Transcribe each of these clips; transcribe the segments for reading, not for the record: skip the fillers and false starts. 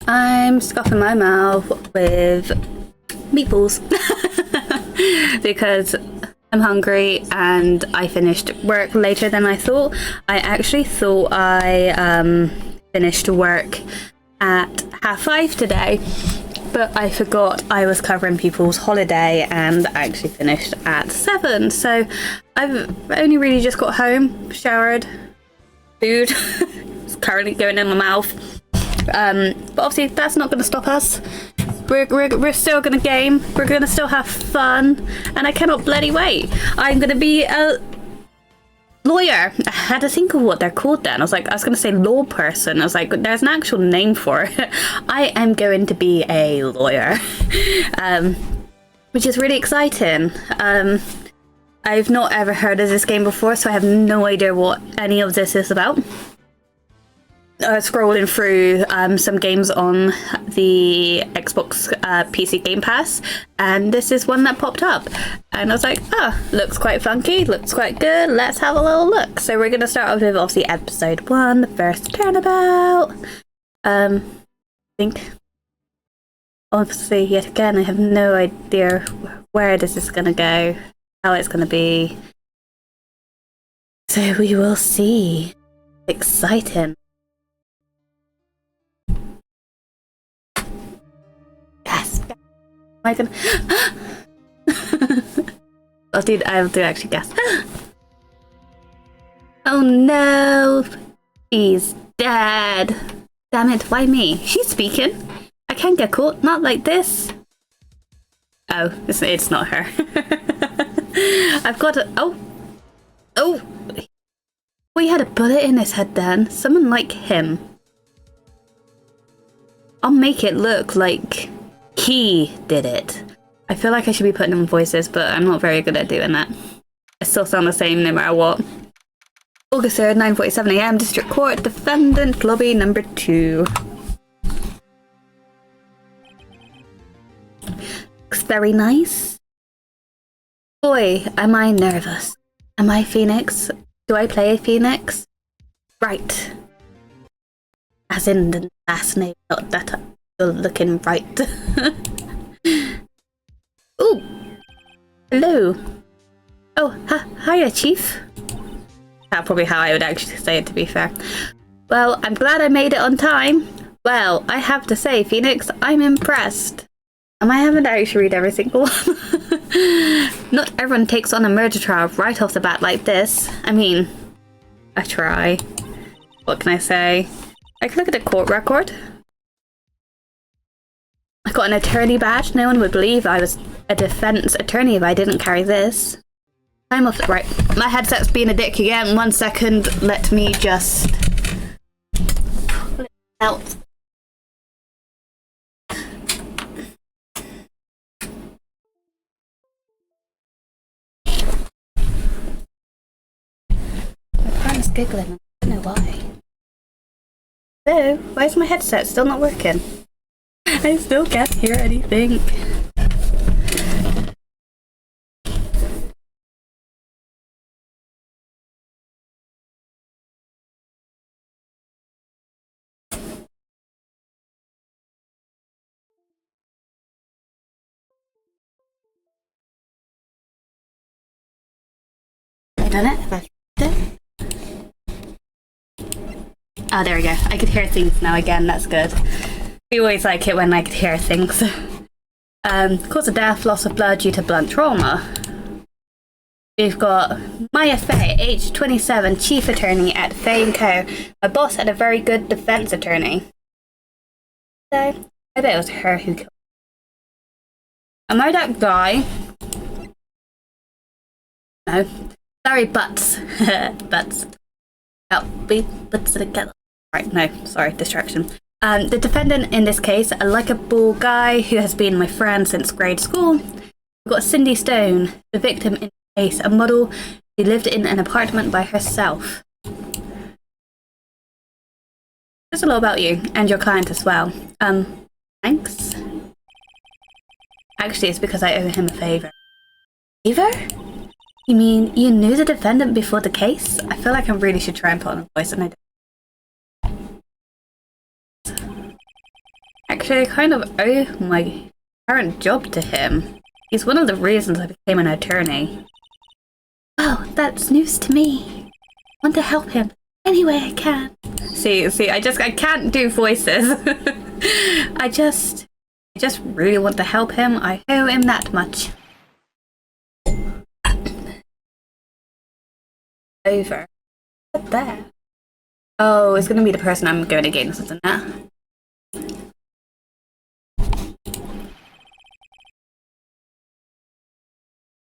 I'm scoffing my mouth with meatballs because I'm hungry and I finished work later than I thought. I actually thought I finished work at 5:30 today, but I forgot I was covering people's holiday and actually finished at 7. So I've only really just got home, showered, food is currently going in my mouth. But obviously that's not going to stop us. We're still going to game. We're going to still have fun. And I cannot bloody wait. I'm going to be a lawyer. I had to think of what they're called then. I was going to say law person. I was like, there's an actual name for it. I am going to be a lawyer. Which is really exciting. I've not ever heard of this game before, so I have no idea what any of this is about. Scrolling through some games on the Xbox PC Game Pass, and this is one that popped up, and I was like, looks quite funky, looks quite good, let's have a little look. So we're going to start off with obviously episode 1, the first turnabout. I think obviously yet again I have no idea where this is going to go, how it's going to be, so we will see. Exciting. I can. I'll do actually guess. Oh no, she's dead. Damn it! Why me? She's speaking. I can't get caught. Not like this. Oh, it's not her. I've got a. Oh. We had a bullet in his head then. Someone like him. I'll make it look like he did it. I feel like I should be putting in voices, but I'm not very good at doing that. I still sound the same no matter what. August 3rd, 9:47 AM, District Court, Defendant Lobby number 2. Looks very nice. Boy, am I nervous. Am I Phoenix? Do I play a Phoenix? Right. As in the last name, not that you're looking right. Ooh! Hello! Oh, hiya, Chief. That's probably how I would actually say it, to be fair. Well, I'm glad I made it on time. Well, I have to say, Phoenix, I'm impressed. Am I having to actually read every single one? Not everyone takes on a murder trial right off the bat like this. I mean, I try. What can I say? I can look at the court record. I got an attorney badge. No one would believe I was a defense attorney if I didn't carry this. I'm off. Right, my headset's being a dick again. 1 second. Let me just pull it out. My partner's giggling. I don't know why. Hello? Why is my headset still not working? I still can't hear anything. I done it? Have I it? Oh, there we go. I could hear things now again. That's good. We always like it when I could hear things. Cause of death, loss of blood due to blunt trauma. We've got Maya Fay, age 27, chief attorney at Fay & Co. My boss had a very good defense attorney. So, I bet it was her who killed. Am I that guy? No. Sorry, butts. Butts. Oh, butts together. Right, no, sorry, distraction. The defendant in this case, a likable guy who has been my friend since grade school. We've got Cindy Stone, the victim in the case, a model who lived in an apartment by herself. There's a lot about you and your client as well. Thanks. Actually, it's because I owe him a favor. Favor? You mean you knew the defendant before the case? I feel like I really should try and put on a voice and I don't. actually, I kind of owe my current job to him. He's one of the reasons I became an attorney. Oh, that's news to me. I want to help him any way I can. See, I can't do voices. I just really want to help him. I owe him that much. Over. What there? Oh, it's gonna be the person I'm going against, isn't it?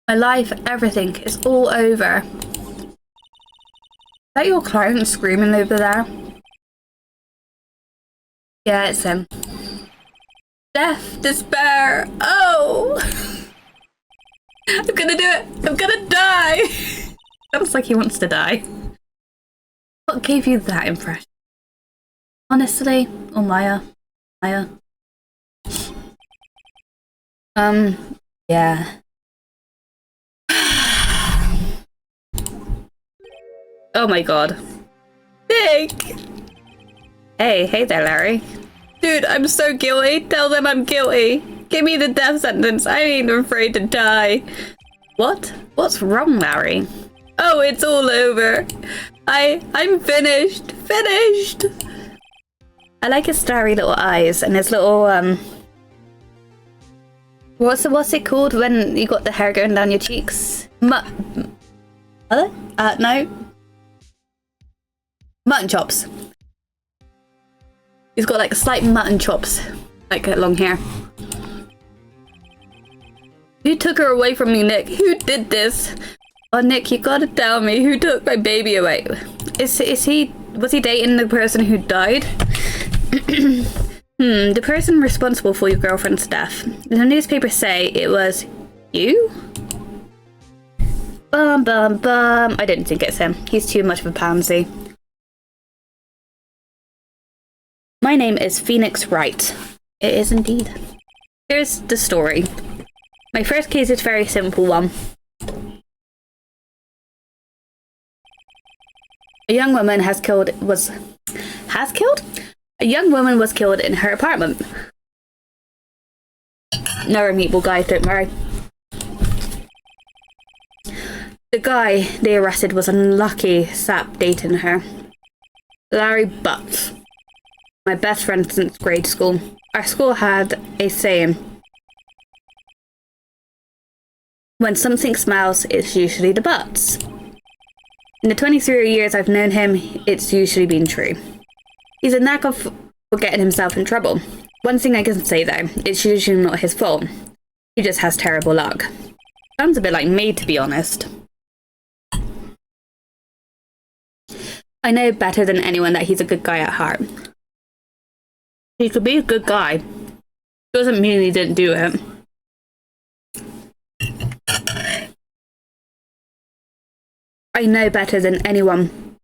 My life, everything, is all over. Is that your client screaming over there? Yeah, it's him. Death, despair, oh! I'm gonna do it! I'm gonna die! Sounds like he wants to die. What gave you that impression? Honestly, or Maya? Maya? Yeah. Oh my god. Nick! Hey there, Larry. Dude, I'm so guilty. Tell them I'm guilty. Give me the death sentence. I ain't afraid to die. What? What's wrong, Larry? Oh, it's all over. I'm finished. Finished! I like his starry little eyes and his little, What's it called when you got the hair going down your cheeks? No. Mutton chops. He's got like slight mutton chops, like long hair. Who took her away from me, Nick? Who did this? Oh, Nick, you gotta tell me who took my baby away. Was he dating the person who died? The person responsible for your girlfriend's death. The newspapers say it was you? Bum bum bum. I don't think it's him. He's too much of a pansy. My name is Phoenix Wright. It is indeed. Here's the story. My first case is a very simple one. A young woman was killed in her apartment. No removal, guys, don't worry. The guy they arrested was unlucky sap dating her. Larry Butts. My best friend since grade school. Our school had a saying. When something smells, it's usually the butts. In the 23 years I've known him, it's usually been true. He's a knack of getting himself in trouble. One thing I can say though, it's usually not his fault. He just has terrible luck. Sounds a bit like me, to be honest. I know better than anyone that he's a good guy at heart. He could be a good guy. Doesn't mean he didn't do it. I know better than anyone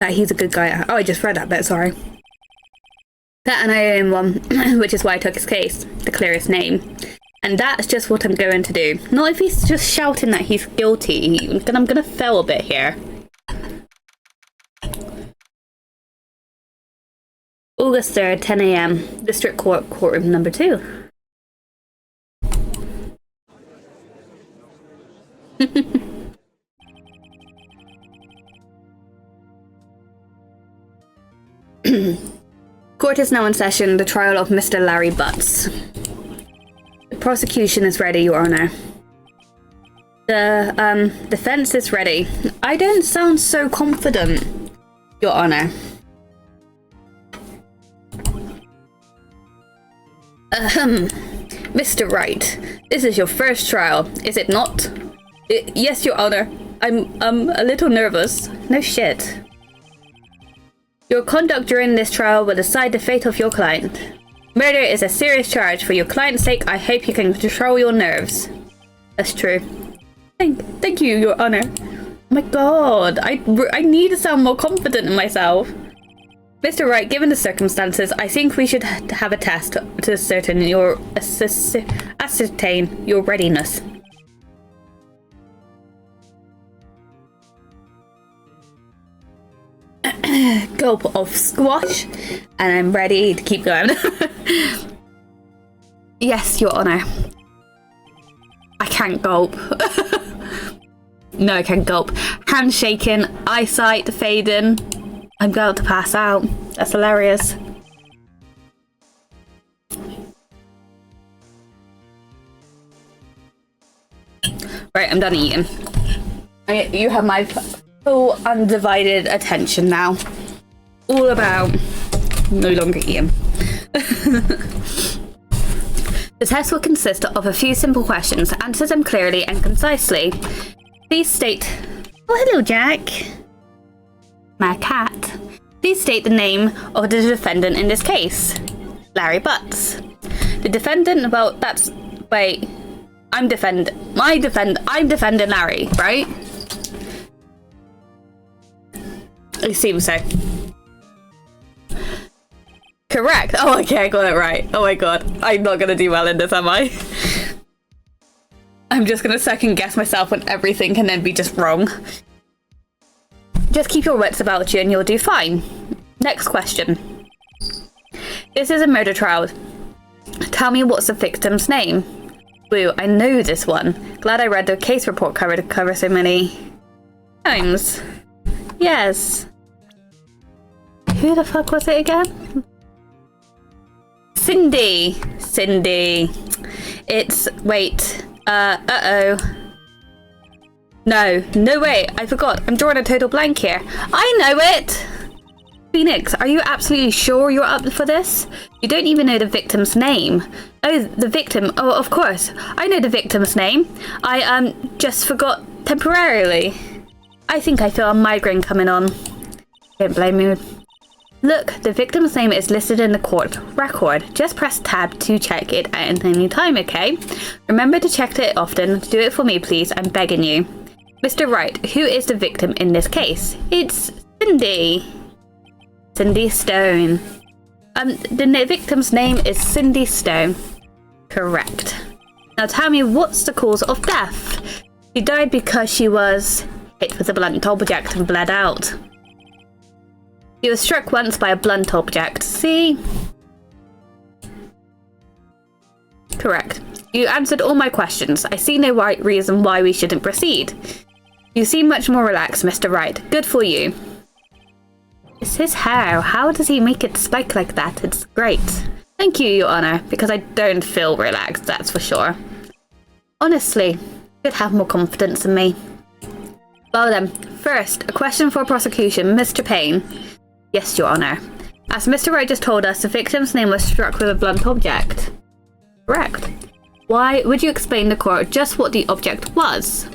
that he's a good guy at heart. Oh, I just read that bit, sorry. That and I owe him one, which is why I took his case, the clearest name. And that's just what I'm going to do. Not if he's just shouting that he's guilty, then I'm gonna fail a bit here. August 3rd, 10 AM, District Court, Courtroom number 2. Court is now in session, the trial of Mr. Larry Butts. The prosecution is ready, Your Honor. The defense is ready. I don't sound so confident, Your Honor. Mr. Wright, this is your first trial, is it not? Yes, Your Honor. I'm a little nervous. No shit. Your conduct during this trial will decide the fate of your client. Murder is a serious charge. For your client's sake, I hope you can control your nerves. That's true. Thank you, Your Honor. Oh my god, I need to sound more confident in myself. Mr. Wright, given the circumstances, I think we should have a test to ascertain your readiness. gulp of squash, and I'm ready to keep going. Yes, Your Honor. I can't gulp. No, I can't gulp. Hand shaking, eyesight fading. I'm about to pass out. That's hilarious. Right, I'm done eating. You have my full undivided attention now. All about no longer eating. The test will consist of a few simple questions. Answer them clearly and concisely. Please state... Oh, hello, Jack. My cat. Please state the name of the defendant in this case. Larry Butts. The defendant... Well, that's... Wait. I'm defending Larry, right? It seems so. Correct. Oh, okay, I got it right. Oh my god. I'm not gonna do well in this, am I? I'm just gonna second guess myself on everything and then be just wrong. Just keep your wits about you and you'll do fine. Next question. This is a murder trial. Tell me what's the victim's name? Woo, I know this one. Glad I read the case report cover so many times. Yes. Who the fuck was it again? Cindy. It's... Wait. Uh-oh. No way. I forgot. I'm drawing a total blank here. I know it! Phoenix, are you absolutely sure you're up for this? You don't even know the victim's name. Oh, the victim. Oh, of course. I know the victim's name. I, just forgot temporarily. I think I feel a migraine coming on. Don't blame me. Look, the victim's name is listed in the court record. Just press tab to check it at any time, okay? Remember to check it often. Do it for me, please. I'm begging you. Mr. Wright, who is the victim in this case? It's Cindy. Cindy Stone. The victim's name is Cindy Stone. Correct. Now tell me, what's the cause of death? She died because she was hit with a blunt object and bled out. She was struck once by a blunt object. See? Correct. You answered all my questions. I see no right reason why we shouldn't proceed. You seem much more relaxed, Mr. Wright. Good for you. It's his hair. How does he make it spike like that? It's great. Thank you, Your Honor, because I don't feel relaxed, that's for sure. Honestly, you should have more confidence in me. Well then, first, a question for prosecution. Mr. Payne. Yes, Your Honor. As Mr. Wright just told us, the victim's name was struck with a blunt object. Correct. Why would you explain to court just what the object was?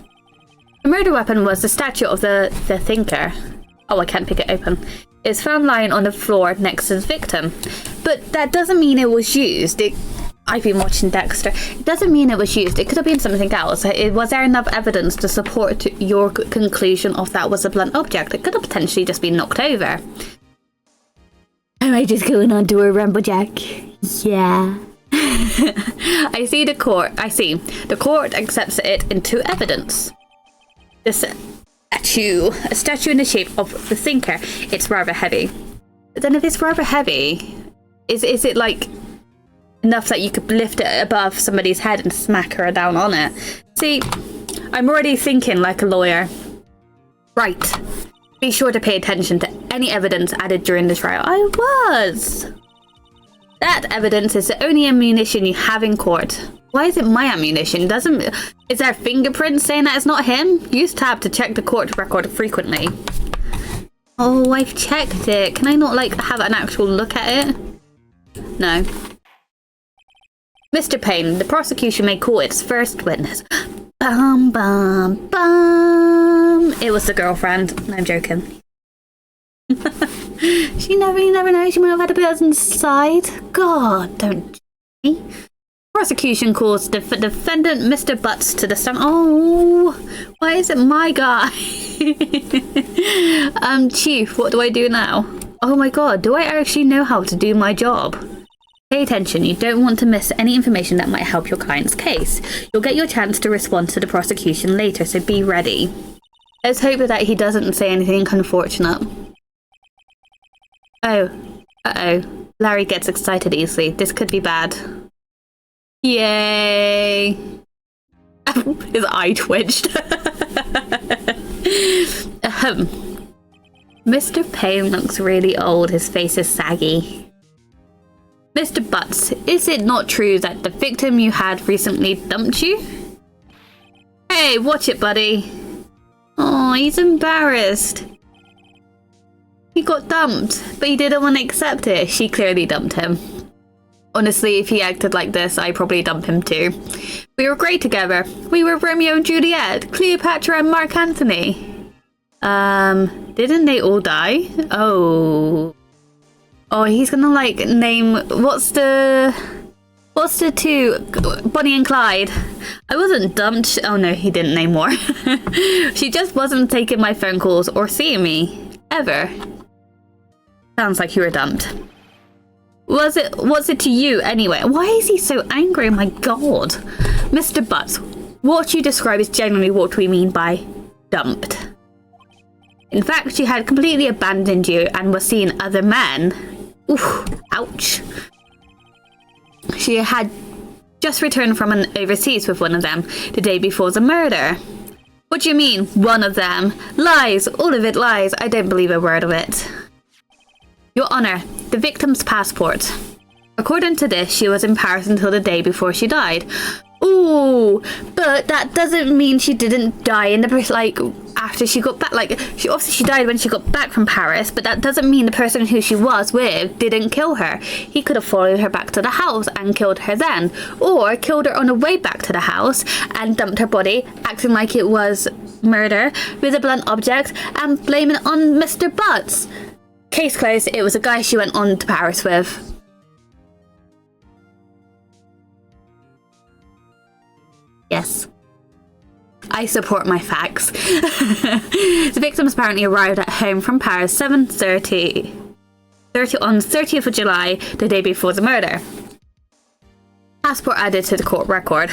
The murder weapon was the statue of the thinker. Oh, I can't pick it open. It's found lying on the floor next to the victim. But that doesn't mean it was used. I've been watching Dexter. It doesn't mean it was used. It could have been something else. Was there enough evidence to support your conclusion of that was a blunt object? It could have potentially just been knocked over. Am I just going on to a Rumblejack? Yeah. I see. The court accepts it into evidence. A statue in the shape of the thinker. It's rather heavy. But then if it's rather heavy, is it like enough that you could lift it above somebody's head and smack her down on it? See, I'm already thinking like a lawyer. Right. Be sure to pay attention to any evidence added during the trial. I was. That evidence is the only ammunition you have in court. Why is it my ammunition? Is there fingerprints saying that it's not him? Use tab to check the court record frequently. Oh, I've checked it. Can I not, like, have an actual look at it? No. Mr. Payne, the prosecution may call its first witness. Bum, bum, bum. It was the girlfriend. No, I'm joking. You never know. She might have had a bit inside. God, don't me. Prosecution calls the defendant, Mr. Butts, to the stand. Oh, why is it my guy? Chief, what do I do now? Oh my god, do I actually know how to do my job? Pay attention, you don't want to miss any information that might help your client's case. You'll get your chance to respond to the prosecution later, so be ready. Let's hope that he doesn't say anything unfortunate. Oh. Uh-oh. Larry gets excited easily. This could be bad. Yay! His eye twitched. Mr. Payne looks really old. His face is saggy. Mr. Butts, is it not true that the victim you had recently dumped you? Hey, watch it, buddy. Oh, he's embarrassed. He got dumped, but he didn't want to accept it. She clearly dumped him. Honestly, if he acted like this, I'd probably dump him too. We were great together. We were Romeo and Juliet, Cleopatra and Mark Antony. Didn't they all die? Oh, he's gonna like name, what's the two, Bonnie and Clyde. I wasn't dumped. Oh no, he didn't name more. She just wasn't taking my phone calls or seeing me, ever. Sounds like you were dumped. What's it to you anyway? Why is he so angry? Oh my god. Mr. Butts, what you describe is generally what we mean by dumped. In fact, she had completely abandoned you and was seeing other men. Oof, ouch. She had just returned from an overseas with one of them the day before the murder. What do you mean, one of them? Lies, all of it lies. I don't believe a word of it. Your Honor, the victim's passport. According to this, she was in Paris until the day before she died. Ooh, but that doesn't mean she didn't die in the after she got back. She died when she got back from Paris, but that doesn't mean the person who she was with didn't kill her. He could have followed her back to the house and killed her then, or killed her on the way back to the house and dumped her body, acting like it was murder with a blunt object and blaming it on Mr. Butts. Case closed. It was a guy she went on to Paris with. Yes. I support my facts. The victims apparently arrived at home from Paris 7:30 on 30th of July, the day before the murder. Passport added to the court record.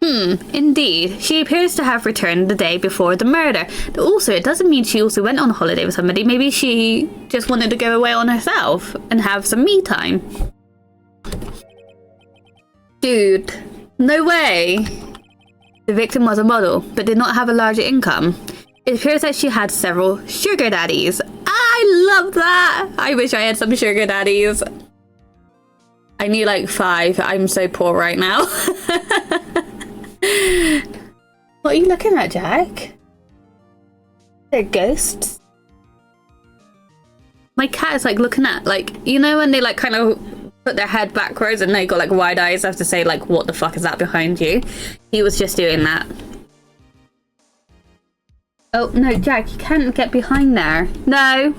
Indeed. She appears to have returned the day before the murder. Also, it doesn't mean she also went on holiday with somebody. Maybe she just wanted to go away on herself and have some me time. Dude, no way. The victim was a model, but did not have a larger income. It appears that she had several sugar daddies. I love that! I wish I had some sugar daddies. I need like 5. I'm so poor right now. What are you looking at, Jack? They're ghosts. My cat is like looking at, like, you know when they like kind of put their head backwards and they got like wide eyes. I have to say like, what the fuck is that behind you? He was just doing that. Oh no, Jack, you can't get behind there. No.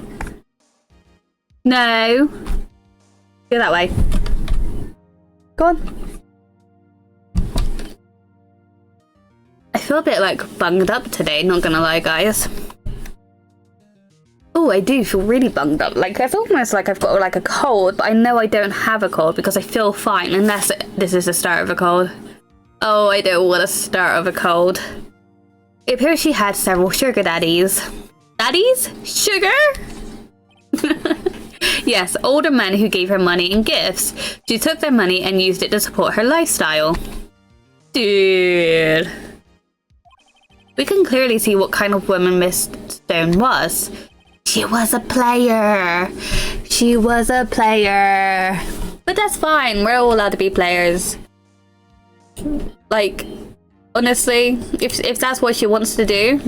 No. Go that way. Go on. I feel a bit like bunged up today, not gonna lie, guys. Oh, I do feel really bunged up. Like, it's almost like I've got like a cold, but I know I don't have a cold because I feel fine, unless this is the start of a cold. Oh, I don't want a start of a cold. It appears she had several sugar daddies. Daddies? Sugar? Yes, older men who gave her money and gifts. She took their money and used it to support her lifestyle. Dude. We can clearly see what kind of woman Miss Stone was. She was a player. She was a player. But that's fine. We're all allowed to be players. Like, honestly, if that's what she wants to do,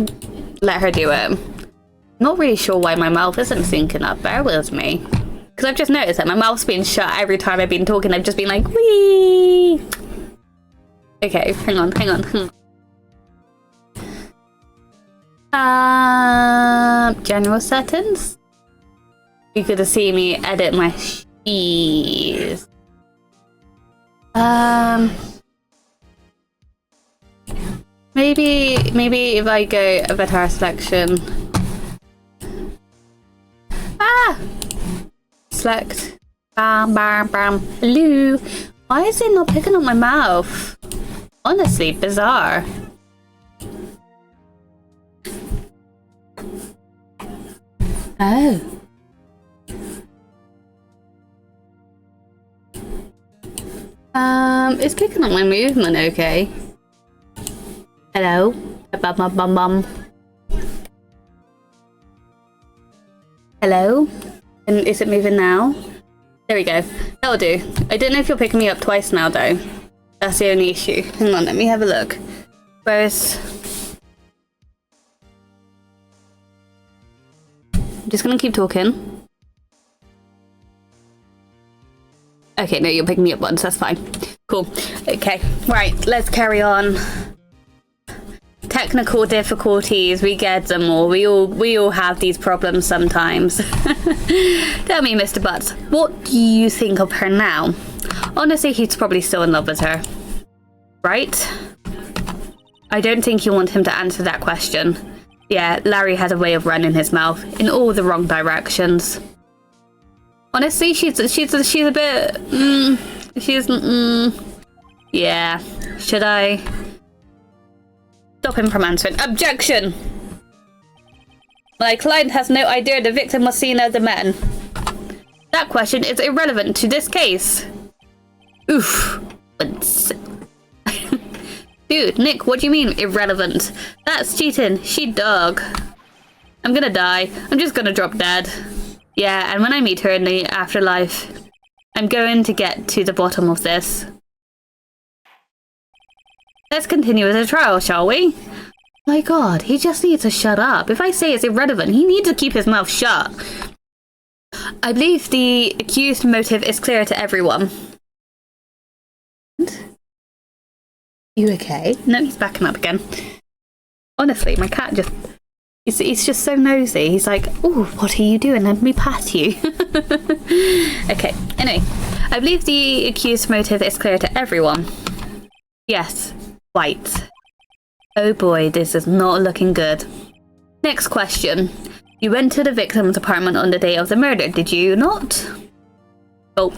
let her do it. Not really sure why my mouth isn't syncing up. Bear with me. Because I've just noticed that my mouth's been shut every time I've been talking. I've just been like, wee. Okay, hang on. General settings. You could have seen me edit my sheets. Maybe if I go avatar selection. Select. Bam. Hello. Why is it not picking up my mouth? Honestly, bizarre. Oh. It's picking up my movement, okay? Hello? Bum bum bum. Hello? And is it moving now? There we go. That'll do. I don't know if you're picking me up twice now, though. That's the only issue. Hang on, let me have a look. Where's... I'm just gonna keep talking. Okay, no, you're picking me up once, that's fine. Cool. Okay, right, let's carry on. Technical difficulties, we get them all. We all have these problems sometimes. Tell me, Mr. Butts, what do you think of her now? Honestly, he's probably still in love with her. Right? I don't think you want him to answer that question. Yeah, Larry has a way of running his mouth in all the wrong directions. Honestly, she's a bit... yeah. Should I... Stop him from answering. Objection! My client has no idea the victim was seen as a man. That question is irrelevant to this case. Oof. Dude, Nick, what do you mean irrelevant? That's cheating. She dog. I'm gonna die. I'm just gonna drop dead. Yeah, and when I meet her in the afterlife, I'm going to get to the bottom of this. Let's continue with the trial, shall we? My god, he just needs to shut up. If I say it's irrelevant, he needs to keep his mouth shut. I believe the accused motive is clear to everyone. You okay? No, he's backing up again. Honestly, my cat just... He's just so nosy. He's like, "Ooh, what are you doing? Let me pat you." Okay, anyway. I believe the accused motive is clear to everyone. Yes, White. Oh boy, this is not looking good. Next question. You went to the victim's apartment on the day of the murder, did you not? Oh.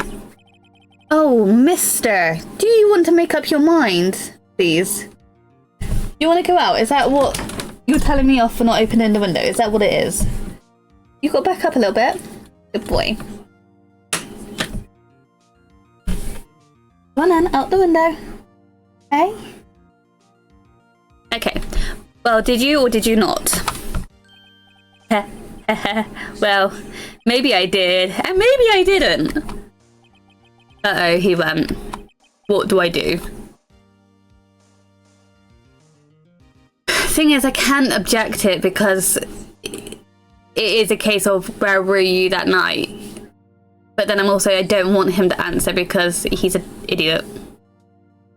Oh, mister. Do you want to make up your mind, please? Do you want to go out? Is that what... You're telling me off for not opening the window. Is that what it is? You got to back up a little bit. Good boy. Come on, out the window. Okay? Okay. Well, did you or did you not? Well, maybe I did. And maybe I didn't. Uh-oh, he went. What do I do? Thing is, I can't object it because it is a case of where were you that night. But then I don't want him to answer because he's an idiot.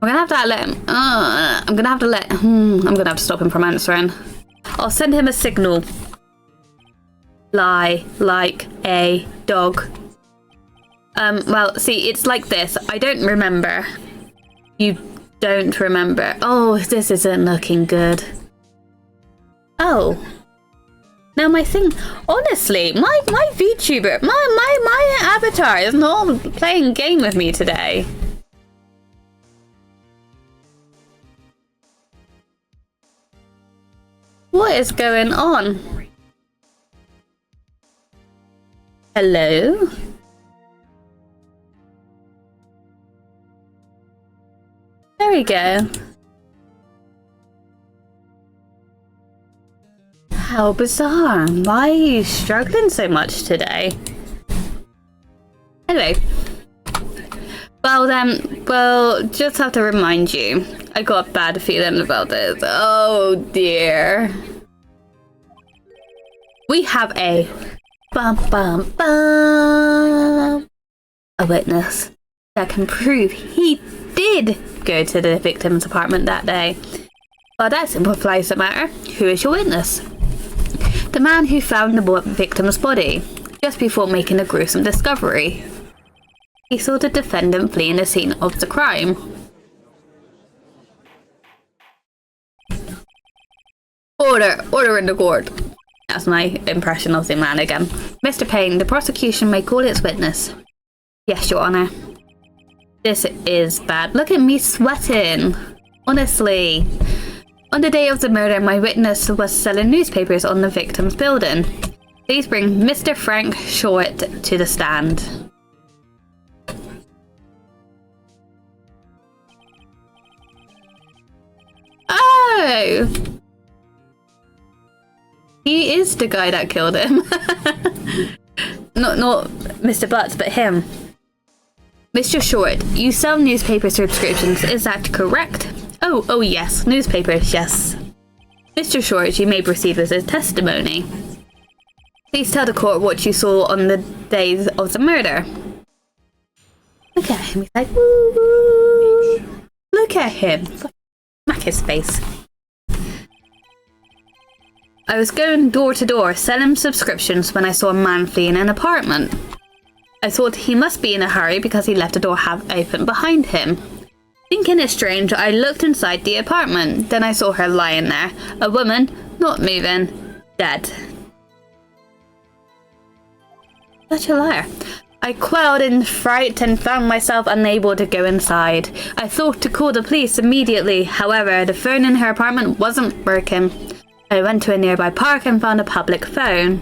I'm gonna have to let him. I'm gonna have to stop him from answering. I'll send him a signal. Lie like a dog. Well, see, it's like this. I don't remember. You don't remember. Oh, this isn't looking good. Oh. Now my thing, honestly, my VTuber, my avatar is not playing a game with me today. What is going on? Hello? There we go. How bizarre. Why are you struggling so much today? Anyway. Well, just have to remind you. I got a bad feeling about this. Oh dear. We have a witness that can prove he did go to the victim's apartment that day. Well, that simplifies the matter. Who is your witness? The man who found the victim's body just before making a gruesome discovery. He saw the defendant fleeing the scene of the crime. Order in the court. That's my impression of the man again. Mr. Payne, the prosecution may call its witness. Yes, Your Honor. This is bad. Look at me sweating. Honestly. On the day of the murder, my witness was selling newspapers on the victim's building. Please bring Mr. Frank Short to the stand. No! He is the guy that killed him. Not Mr. Butts, but him. Mr. Short, you sell newspaper subscriptions, is that correct? Oh yes, newspapers, yes. Mr. Short, you may proceed with his testimony. Please tell the court what you saw on the days of the murder. Look at him, he's like, woo! Look at him. Smack his face. I was going door to door selling subscriptions when I saw a man fleeing an apartment. I thought he must be in a hurry because he left the door half open behind him. Thinking it strange, I looked inside the apartment. Then I saw her lying there. A woman, not moving, dead. Such a liar. I quailed in fright and found myself unable to go inside. I thought to call the police immediately. However, the phone in her apartment wasn't working. I went to a nearby park and found a public phone.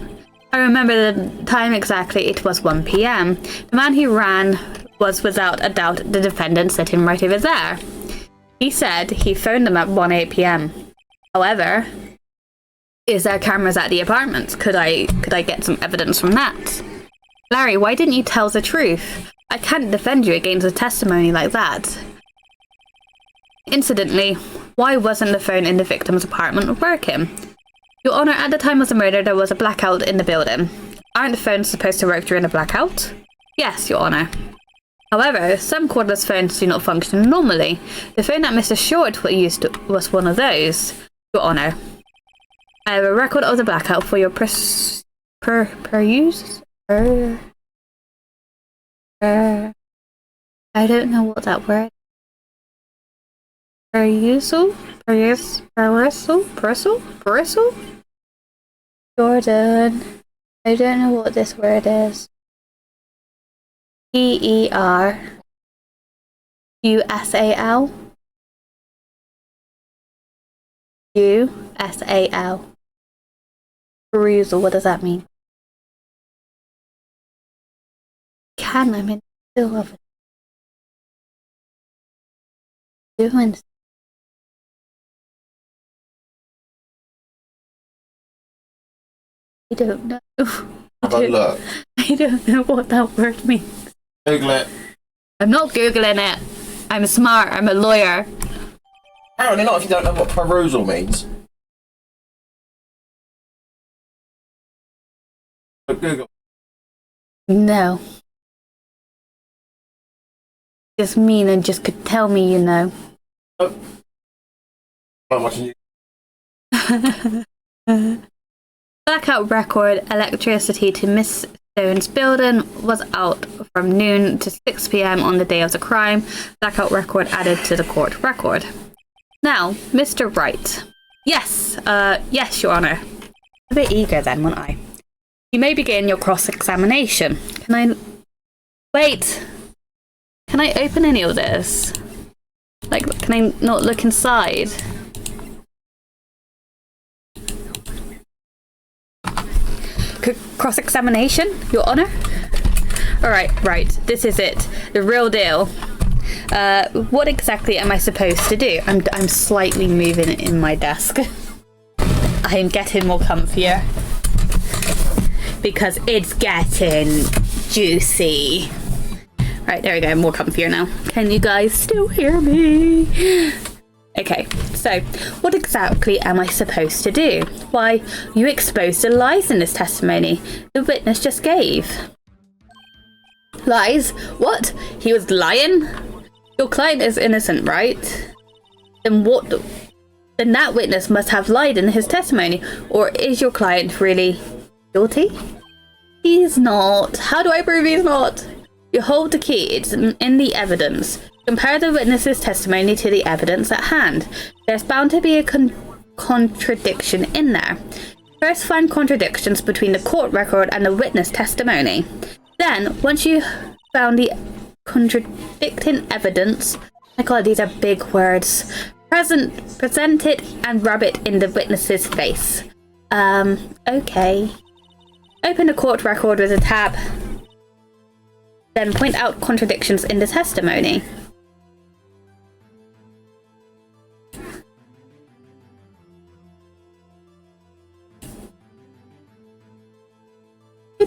I remember the time exactly, it was 1 p.m. The man who ran was without a doubt the defendant sitting right over there. He said he phoned them at 1 p.m. However, is there cameras at the apartments? Could I get some evidence from that? Larry, why didn't you tell the truth? I can't defend you against a testimony like that. Incidentally, why wasn't the phone in the victim's apartment working? Your Honour, at the time of the murder, there was a blackout in the building. Aren't the phones supposed to work during a blackout? Yes, Your Honour. However, some cordless phones do not function normally. The phone that Mr. Short used was one of those, Your Honour. I have a record of the blackout for your use. I don't know what that word. Perusal? Jordan, I don't know what this word is. Perusal. USAL. Perusal, what does that mean? I'm in the middle of doing. I don't know. Have a look. I don't know what that word means. Google it. I'm not Googling it. I'm smart. I'm a lawyer. Apparently not if you don't know what perusal means. But Google. No. Just mean and just could tell me, you know. Oh. I'm watching you. Blackout record, electricity to Miss Stone's building was out from noon to 6 p.m. on the day of the crime. Blackout record added to the court record. Now, Mr. Wright. Yes, yes, Your Honour. A bit eager then, wasn't I? You may begin your cross-examination. Can I... Wait! Can I open any of this? Like, can I not look inside? Cross-examination, Your Honour? Alright, right, this is it. The real deal. What exactly am I supposed to do? I'm slightly moving in my desk. I am getting more comfier. Because it's getting juicy. Right, there we go, more comfier now. Can you guys still hear me? Okay, so what exactly am I supposed to do? Why, you exposed the lies in this testimony the witness just gave. Lies? What? He was lying? Your client is innocent, right? Then what? Then that witness must have lied in his testimony. Or is your client really guilty? He's not. How do I prove he's not? You hold the key. It's in the evidence. Compare the witness's testimony to the evidence at hand. There's bound to be a contradiction in there. First, find contradictions between the court record and the witness testimony. Then, once you found the contradicting evidence, my god, these are big words, present it and rub it in the witness's face. Okay. Open the court record with a tab. Then point out contradictions in the testimony.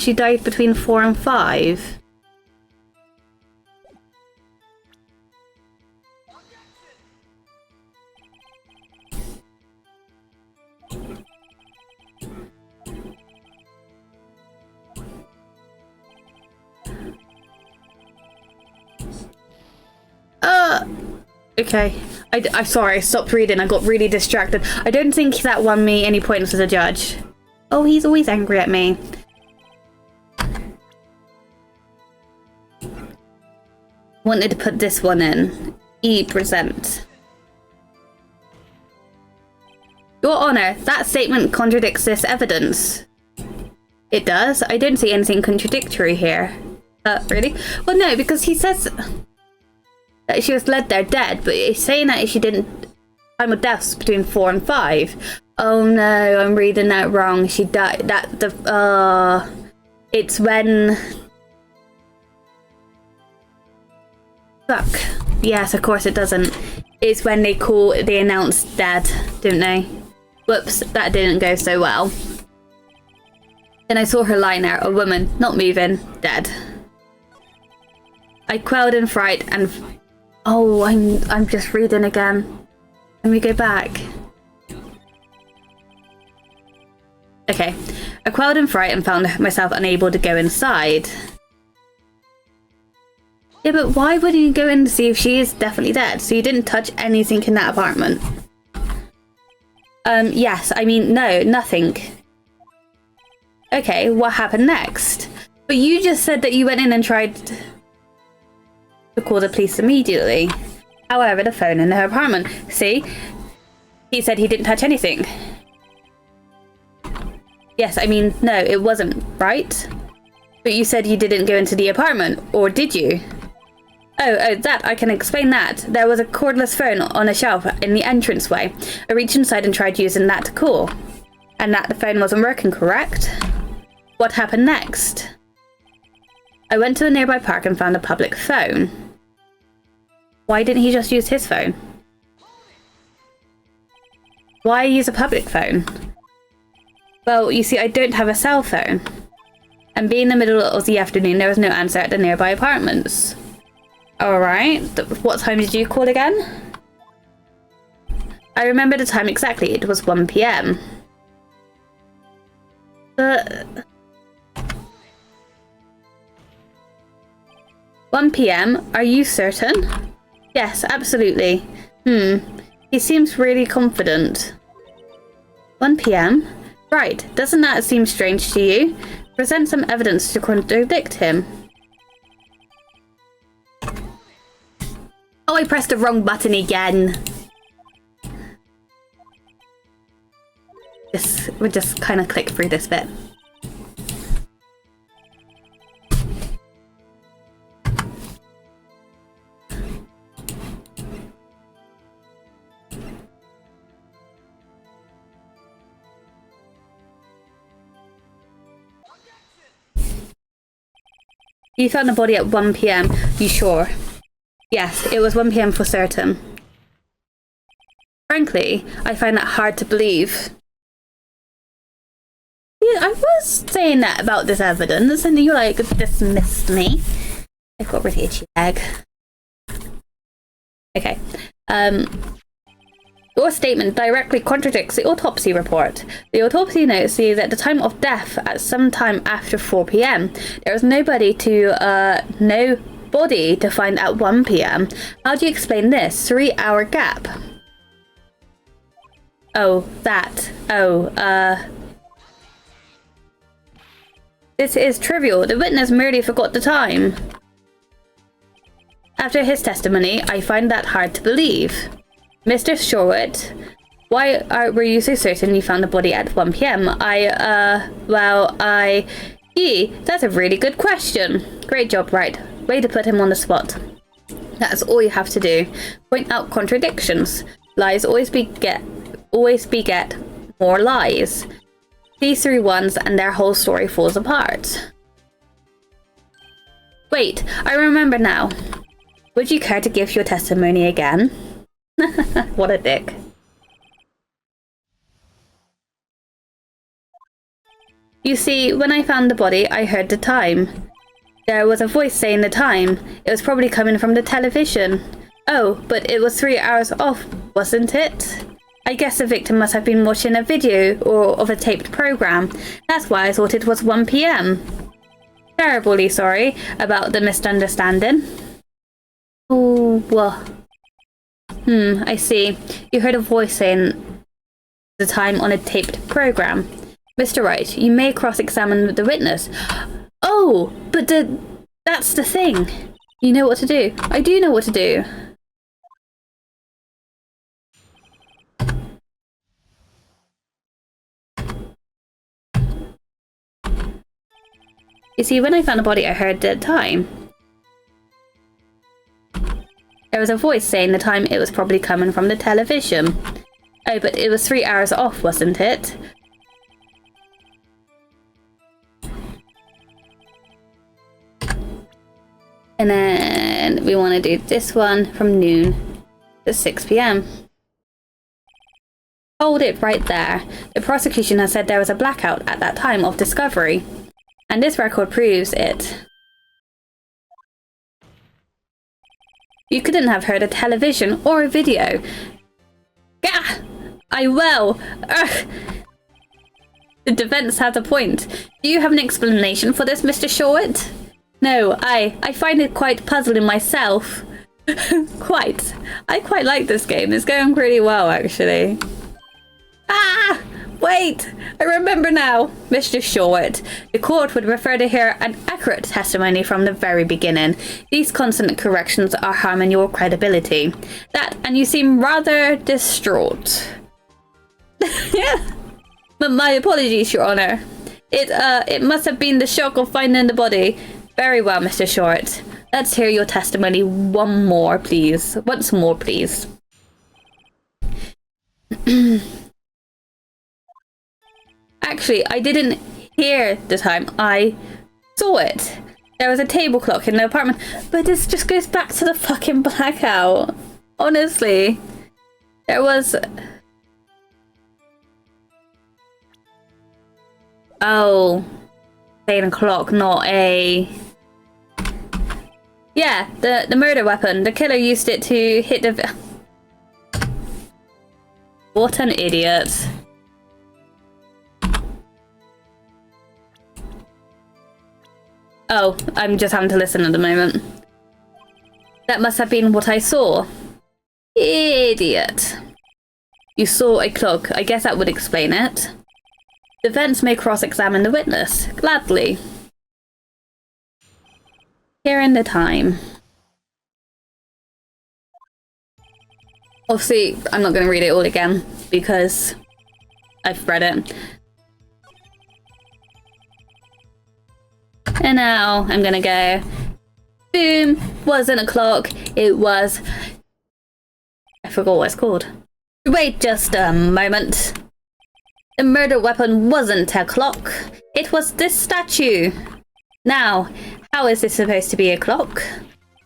she died between 4 and 5. Okay. I'm sorry, I stopped reading. I got really distracted. I don't think that won me any points as a judge. Oh, he's always angry at me. Wanted to put this one in. Present. Your Honor, that statement contradicts this evidence. It does? I don't see anything contradictory here. Really? Well, no, because he says that she was led there dead, but he's saying that she didn't... Time of deaths between 4 and 5. Oh no, I'm reading that wrong. She died... It's when... Fuck. Yes, of course it doesn't. It's when they announced dead, didn't they? Whoops, that didn't go so well. Then I saw her lying there, a woman, not moving, dead. I quelled in fright and... Oh, I'm just reading again. Let me go back. Okay. I quelled in fright and found myself unable to go inside. Yeah, but why wouldn't you go in to see if she is definitely dead? So you didn't touch anything in that apartment? Yes. I mean, no, nothing. Okay, what happened next? But you just said that you went in and tried to call the police immediately. However, the phone in her apartment. See? He said he didn't touch anything. Yes, I mean, no, it wasn't, right? But you said you didn't go into the apartment, or did you? Oh, that, I can explain that. There was a cordless phone on a shelf in the entranceway. I reached inside and tried using that to call. And that the phone wasn't working, correct? What happened next? I went to the nearby park and found a public phone. Why didn't he just use his phone? Why use a public phone? Well, you see, I don't have a cell phone. And being the middle of the afternoon, there was no answer at the nearby apartments. Alright, what time did you call again? I remember the time exactly, it was 1 PM. But... 1 PM? Are you certain? Yes, absolutely. He seems really confident. 1 PM? Right, doesn't that seem strange to you? Present some evidence to contradict him. Oh, I pressed the wrong button again. We'll just kind of click through this bit. You found the body at 1 PM. You sure? Yes, it was 1 PM for certain. Frankly, I find that hard to believe. Yeah, I was saying that about this evidence, and you like dismissed me. I've got a really itchy leg. Okay. Your statement directly contradicts the autopsy report. The autopsy notes say that at the time of death, at some time after 4 PM, there was nobody to find at 1 PM. How do you explain this 3-hour gap? This is trivial. The witness merely forgot the time. After his testimony, I find that hard to believe. Mr. Sherwood, why were you so certain you found the body at 1 PM? That's a really good question. Great job, Wright. Way to put him on the spot. That's all you have to do. Point out contradictions. Lies always beget more lies. These 3 ones and their whole story falls apart. Wait, I remember now. Would you care to give your testimony again? What a dick. You see, when I found the body, I heard the time. There was a voice saying the time. It was probably coming from the television. Oh, but it was 3 hours off, wasn't it? I guess the victim must have been watching a video or of a taped program. That's why I thought it was 1 p.m. Terribly sorry about the misunderstanding. Oh, well. I see. You heard a voice saying the time on a taped program. Mr. Wright, you may cross-examine the witness. Oh, but that's the thing. You know what to do. I do know what to do. You see, when I found the body, I heard the time. There was a voice saying the time. It was probably coming from the television. Oh, but it was 3 hours off, wasn't it? And then we want to do this one from noon to 6 p.m. Hold it right there. The prosecution has said there was a blackout at that time of discovery. And this record proves it. You couldn't have heard a television or a video. Gah! I will. Ugh. The defense has a point. Do you have an explanation for this, Mr. Short? No, I find it quite puzzling myself. Quite. I quite like this game. It's going pretty well, actually. Ah! Wait! I remember now. Mr. Short, the court would prefer to hear an accurate testimony from the very beginning. These constant corrections are harming your credibility. That, and you seem rather distraught. Yeah. But my apologies, Your Honor. It must have been the shock of finding the body. Very well, Mr. Short. Let's hear your testimony once more, please. Actually, I didn't hear the time. I saw it. There was a table clock in the apartment. But this just goes back to the fucking blackout. Honestly. There was... Oh. Saying a clock, not a... Yeah, the murder weapon. The killer used it to hit the... What an idiot. Oh, I'm just having to listen at the moment. That must have been what I saw. Idiot. You saw a clock. I guess that would explain it. Defense may cross-examine the witness. Gladly. Here in the time. Obviously, I'm not going to read it all again because I've read it. And now I'm going to go. Boom. Wasn't a clock. It was... I forgot what it's called. Wait just a moment. The murder weapon wasn't a clock. It was this statue. Now, how is this supposed to be a clock?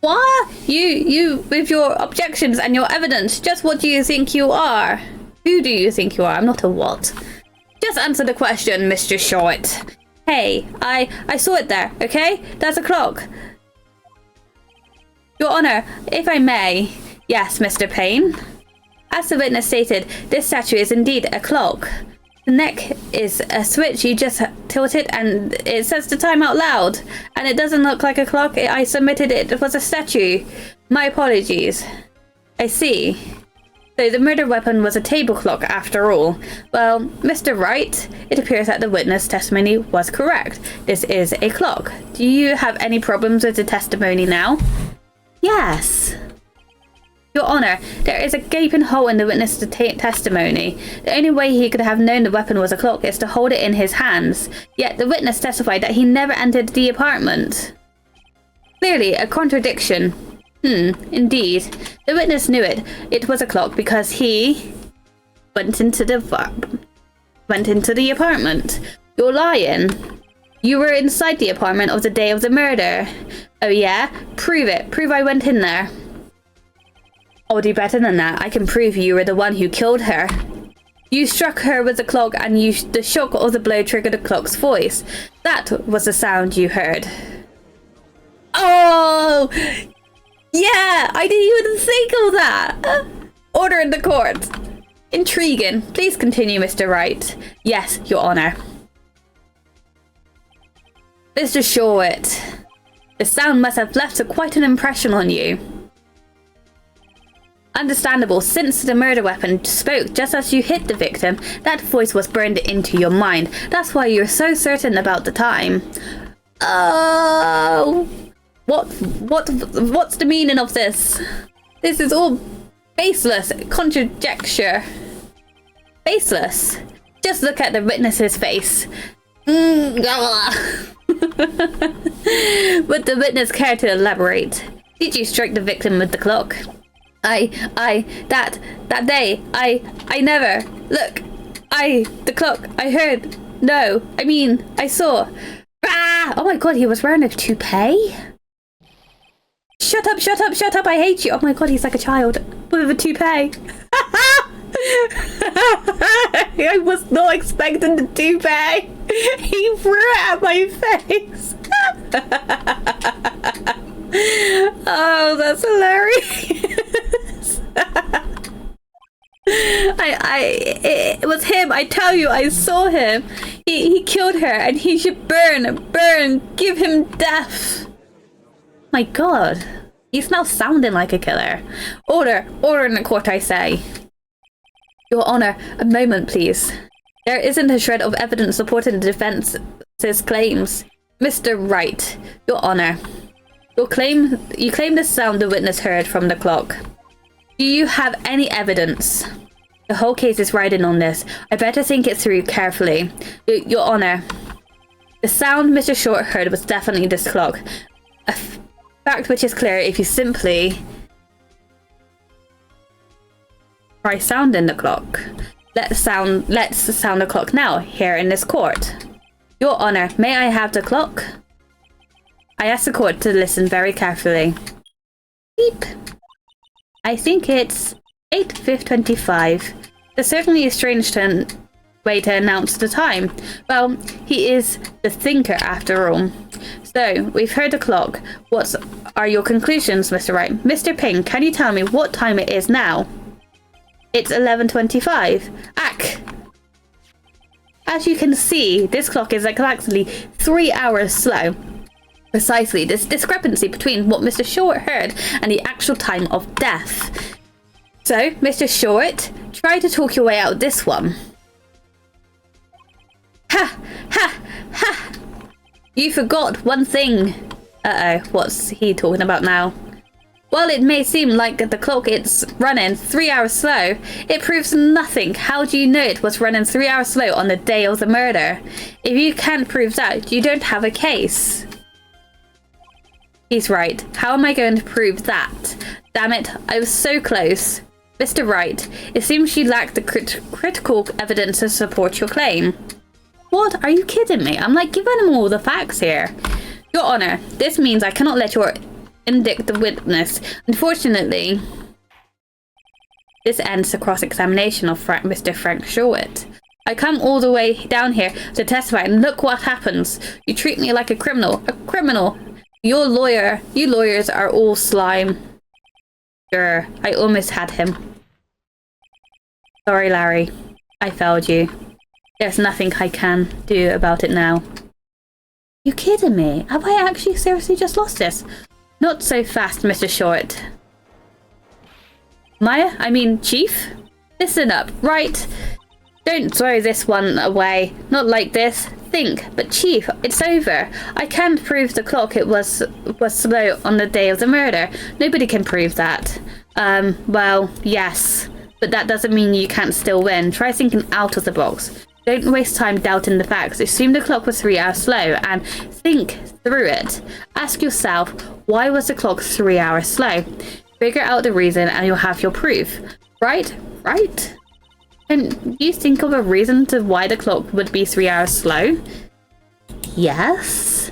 What? You, with your objections and your evidence, just what do you think you are? Who do you think you are? I'm not a what. Just answer the question, Mr. Short. Hey, I saw it there, okay? That's a clock. Your Honor, if I may. Yes, Mr. Payne. As the witness stated, this statue is indeed a clock. The neck is a switch. You just tilt it and it says the time out loud. And it doesn't look like a clock. I submitted it was a statue. My apologies. I see. So the murder weapon was a table clock after all. Well, Mr. Wright, it appears that the witness testimony was correct. This is a clock. Do you have any problems with the testimony now? Yes. Your Honor, there is a gaping hole in the witness' testimony. The only way he could have known the weapon was a clock is to hold it in his hands. Yet the witness testified that he never entered the apartment. Clearly, a contradiction. Indeed. The witness knew it. It was a clock because he went into the apartment. You're lying. You were inside the apartment of the day of the murder. Oh yeah? Prove it. Prove I went in there. I'll do better than that. I can prove you were the one who killed her. You struck her with the clock and the shock of the blow triggered the clock's voice. That was the sound you heard. Oh! Yeah! I didn't even think of that! Order in the court. Intriguing. Please continue, Mr. Wright. Yes, Your Honor. Mr. Short, the sound must have left quite an impression on you. Understandable, since the murder weapon spoke just as you hit the victim, that voice was burned into your mind. That's why you're so certain about the time. Oh, what's the meaning of this? This is all baseless conjecture. Baseless. Just look at the witness's face. Would the witness care to elaborate? Did you strike the victim with the clock? That day, I never. Look, the clock, I heard. No, I mean, I saw. Ah! Oh my god, he was wearing a toupee? Shut up, shut up, shut up, I hate you. Oh my god, he's like a child with a toupee. I was not expecting the toupee. He threw it at my face. Oh, that's hilarious. It was him. I tell you, I saw him. He killed her, and he should burn, give him death. My god, he's now sounding like a killer. Order in the court, I say. Your Honor, a moment, please. There isn't a shred of evidence supporting the defense's claims. Mr. Wright, Your Honor, you claim the sound the witness heard from the clock. Do you have any evidence? The whole case is riding on this. I better think it through carefully. Your Honor, the sound Mr. Short heard was definitely this clock. A fact which is clear if you simply try sounding the clock. Let's sound the clock now, here in this court. Your Honor, may I have the clock? I ask the court to listen very carefully. Beep. I think it's 8:25. There's certainly a strange way to announce the time. Well, he is the thinker after all. So, we've heard the clock. What are your conclusions, Mr. Wright? Mr. Ping, can you tell me what time it is now? It's 11:25. Ack! As you can see, this clock is exactly 3 hours slow. Precisely, this discrepancy between what Mr. Short heard and the actual time of death. So, Mr. Short, try to talk your way out of this one. Ha! Ha! Ha! You forgot one thing. Uh-oh, what's he talking about now? While it may seem like the clock it's running 3 hours slow, it proves nothing. How do you know it was running 3 hours slow on the day of the murder? If you can't prove that, you don't have a case. He's right. How am I going to prove that? Damn it, I was so close. Mr. Wright, it seems you lack the critical evidence to support your claim. What? Are you kidding me? I'm like giving him all the facts here. Your Honor, this means I cannot let your indict the witness. Unfortunately, this ends the cross-examination of Mr. Frank Short. I come all the way down here to testify, and look what happens. You treat me like a criminal. A criminal. You lawyers are all slime. Sure, I almost had him. Sorry, Larry. I failed you. There's nothing I can do about it now. You kidding me? Have I actually seriously just lost this? Not so fast, Mr. Short. Chief? Listen up, right? Don't throw this one away. Not like this. Think, but Chief, it's over. I can't prove the clock it was slow on the day of the murder. Nobody can prove that. Well, yes. But that doesn't mean you can't still win. Try thinking out of the box. Don't waste time doubting the facts. Assume the clock was 3 hours slow and think through it. Ask yourself, why was the clock 3 hours slow? Figure out the reason and you'll have your proof. Right? Right? Can you think of a reason to why the clock would be 3 hours slow? Yes?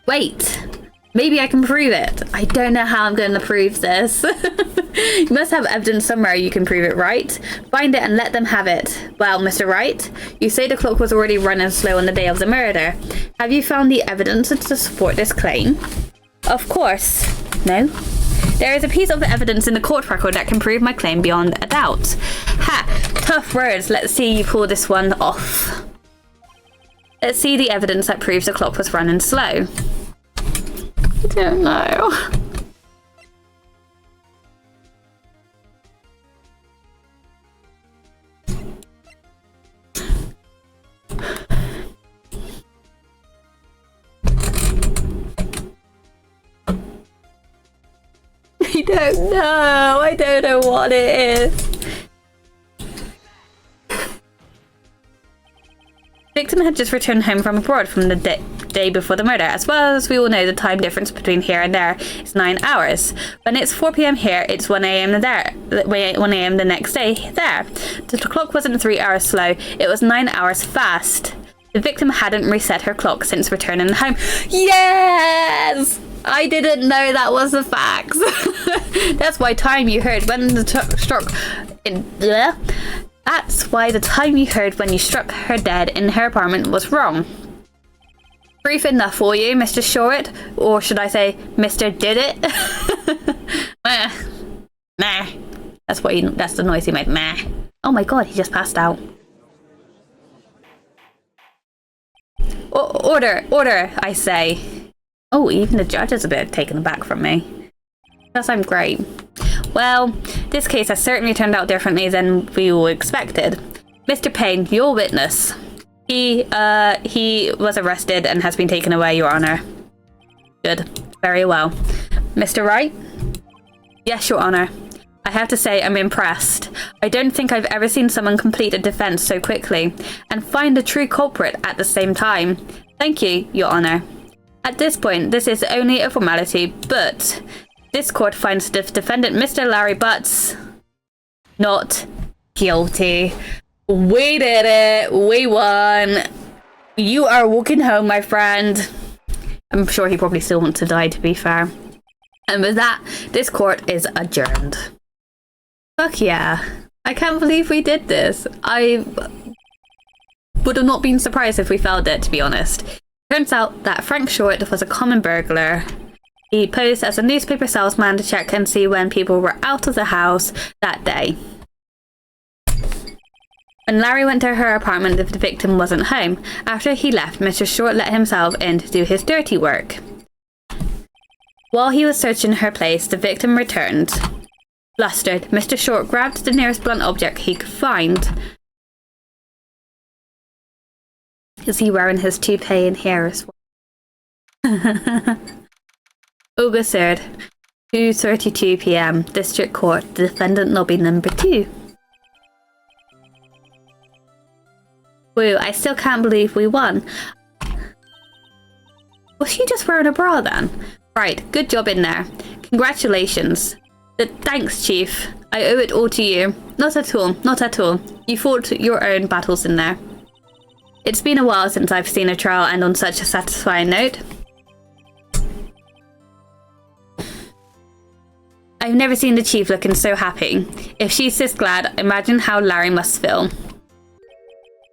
Wait. Maybe I can prove it. I don't know how I'm going to prove this. You must have evidence somewhere you can prove it, right? Find it and let them have it. Well, Mr. Wright, you say the clock was already running slow on the day of the murder. Have you found the evidence to support this claim? Of course. No. There is a piece of evidence in the court record that can prove my claim beyond a doubt. Ha! Tough words. Let's see you pull this one off. Let's see the evidence that proves the clock was running slow. I don't know. I don't know. I don't know what it is. The victim had just returned home from abroad from the day before the murder. As well as we all know, the time difference between here and there is 9 hours. When it's 4 p.m. here, it's 1 a.m. there. 1 a.m. the next day there. The clock wasn't 3 hours slow. It was 9 hours fast. The victim hadn't reset her clock since returning home. Yes! I didn't know that was the facts. That's why time you heard when the struck in bleh. That's why the time you heard when you struck her dead in her apartment was wrong. Brief enough for you, Mr. Short, or should I say, Mr. Did It? Meh. That's the noise he made. Meh. Oh my god, he just passed out. Order, I say. Oh, even the judge is a bit taken aback from me. Because I'm great. Well, this case has certainly turned out differently than we all expected. Mr. Payne, your witness. He was arrested and has been taken away, Your Honor. Good. Very well. Mr. Wright? Yes, Your Honor. I have to say I'm impressed. I don't think I've ever seen someone complete a defense so quickly and find the true culprit at the same time. Thank you, Your Honor. At this point, this is only a formality, but this court finds the defendant, Mr. Larry Butts, not guilty. We did it. We won. You are walking home, my friend. I'm sure he probably still wants to die, to be fair. And with that, this court is adjourned. Fuck yeah. I can't believe we did this. I would have not been surprised if we failed it, to be honest. Turns out that Frank Short was a common burglar. He posed as a newspaper salesman to check and see when people were out of the house that day. When Larry went to her apartment, the victim wasn't home. After he left, Mr. Short let himself in to do his dirty work. While he was searching her place, the victim returned. Flustered, Mr. Short grabbed the nearest blunt object he could find. Is he wearing his toupee in here as well? August 3rd, 2:32 p.m. District Court, defendant lobby number 2. Woo, I still can't believe we won. Was she just wearing a bra then? Right, good job in there. Congratulations. Thanks, Chief. I owe it all to you. Not at all, not at all. You fought your own battles in there. It's been a while since I've seen a trial end on such a satisfying note. I've never seen the Chief looking so happy. If she's this glad, imagine how Larry must feel.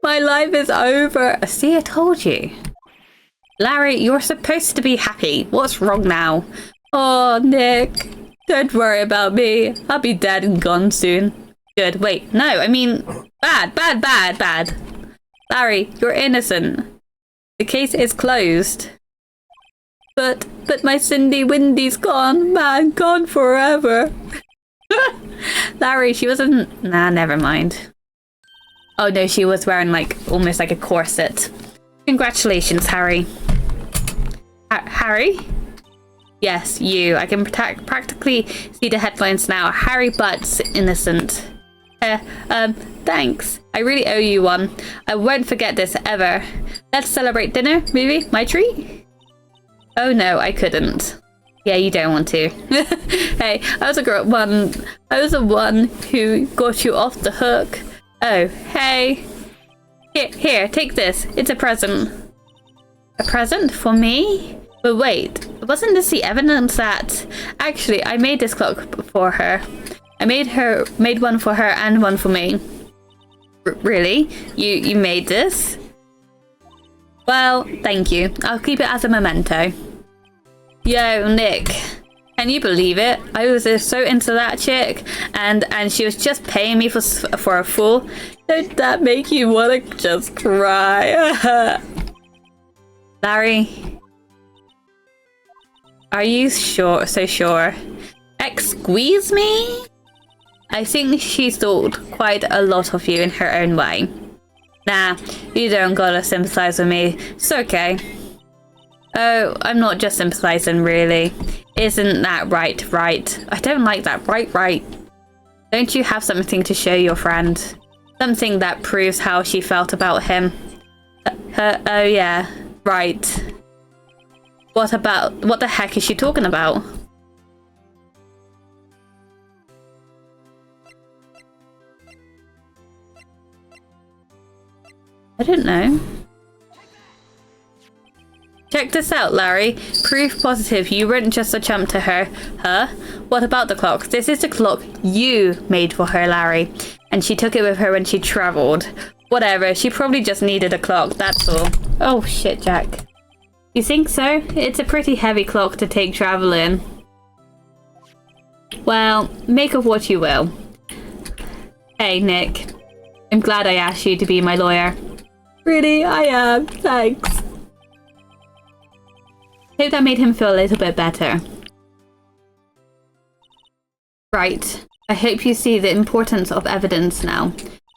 My life is over. See, I told you. Larry, you're supposed to be happy. What's wrong now? Oh, Nick. Don't worry about me. I'll be dead and gone soon. Good. Wait, no, I mean, bad. Larry, you're innocent. The case is closed. But my Cindy Windy's gone, man, gone forever. Larry, she wasn't... Nah, never mind. Oh no, she was wearing almost like a corset. Congratulations, Harry. Harry? Yes, you. I can practically see the headlines now. Harry Butts, innocent. Thanks. I really owe you one. I won't forget this ever. Let's celebrate dinner, movie, my treat? Oh no, I couldn't. Yeah, you don't want to. Hey, I was the one who got you off the hook. Oh, hey. Here, take this. It's a present. A present for me? But wait, wasn't this the evidence that actually I made this clock for her? I made one for her and one for me. Really? You made this? Well, thank you. I'll keep it as a memento. Yo, Nick. Can you believe it? I was so into that chick, and she was just paying me for a fool. Don't that make you want to just cry? Larry, are you so sure? Squeeze me? I think she thought quite a lot of you in her own way. Nah, you don't gotta sympathize with me. It's okay. Oh, I'm not just sympathizing, really. Isn't that right? I don't like that. Right. Don't you have something to show your friend? Something that proves how she felt about him? Oh yeah, right. What the heck is she talking about? I don't know. Check this out, Larry. Proof positive you weren't just a chump to her. Huh? What about the clock? This is the clock you made for her, Larry. And she took it with her when she travelled. Whatever, she probably just needed a clock, that's all. Oh shit, Jack. You think so? It's a pretty heavy clock to take travelling. Well, make of what you will. Hey, Nick. I'm glad I asked you to be my lawyer. Really, I am. Thanks. Hope that made him feel a little bit better. Right. I hope you see the importance of evidence now.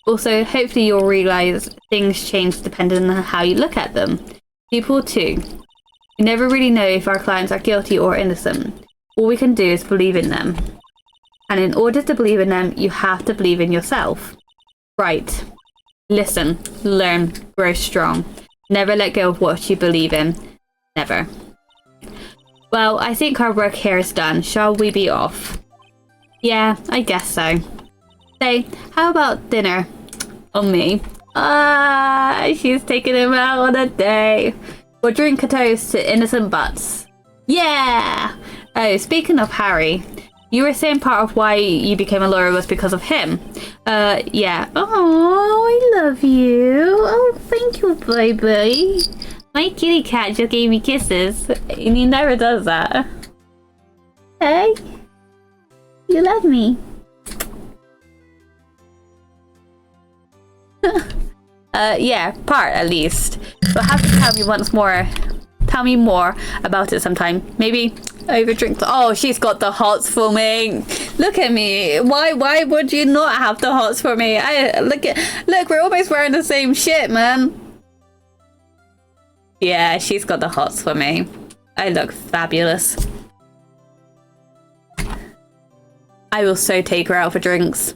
Also, hopefully you'll realise things change depending on how you look at them. People too. We never really know if our clients are guilty or innocent. All we can do is believe in them. And in order to believe in them, you have to believe in yourself. Right. Listen, learn, grow strong. Never let go of what you believe in. Never. Well, I think our work here is done. Shall we be off? Yeah, I guess so. Say, how about dinner? On me. She's taking him out on a date. We'll drink a toast to innocent butts. Yeah! Oh, speaking of Harry, you were saying part of why you became a lawyer was because of him. Yeah. Oh, I love you. Oh, thank you, baby. My kitty cat just gave me kisses, and he never does that. Hey, you love me. Yeah, part at least. You'll have to tell me once more. Tell me more about it sometime. Maybe over drinks. Oh, she's got the hots for me. Look at me. Why would you not have the hots for me? Look, we're almost wearing the same shit, man. Yeah, she's got the hots for me. I look fabulous. I will so take her out for drinks.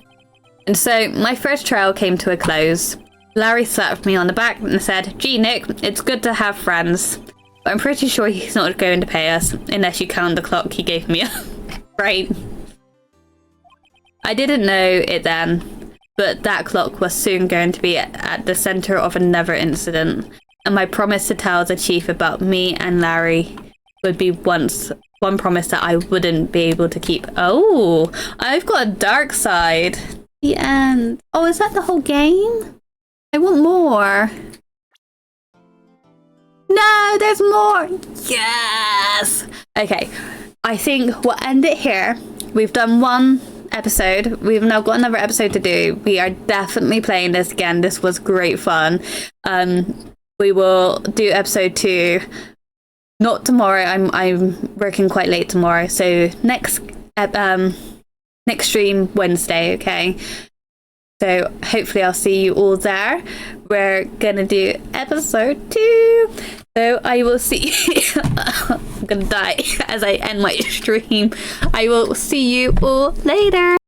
And so, my first trial came to a close. Larry slapped me on the back and said, "Gee, Nick, it's good to have friends. But I'm pretty sure he's not going to pay us, unless you count the clock he gave me." Right. I didn't know it then, but that clock was soon going to be at the centre of another incident. And my promise to tell the chief about me and Larry would be one promise that I wouldn't be able to keep. Oh, I've got a dark side. The end. Oh, is that the whole game? I want more. No, there's more. Yes. Okay, I think we'll end it here. We've done one episode. We've now got another episode to do. We are definitely playing this again. This was great fun. We will do episode 2. Not tomorrow. I'm working quite late tomorrow. So next stream Wednesday. Okay. So hopefully I'll see you all there. We're gonna do episode 2. So I will see I'm gonna die as I end my stream. I will see you all later.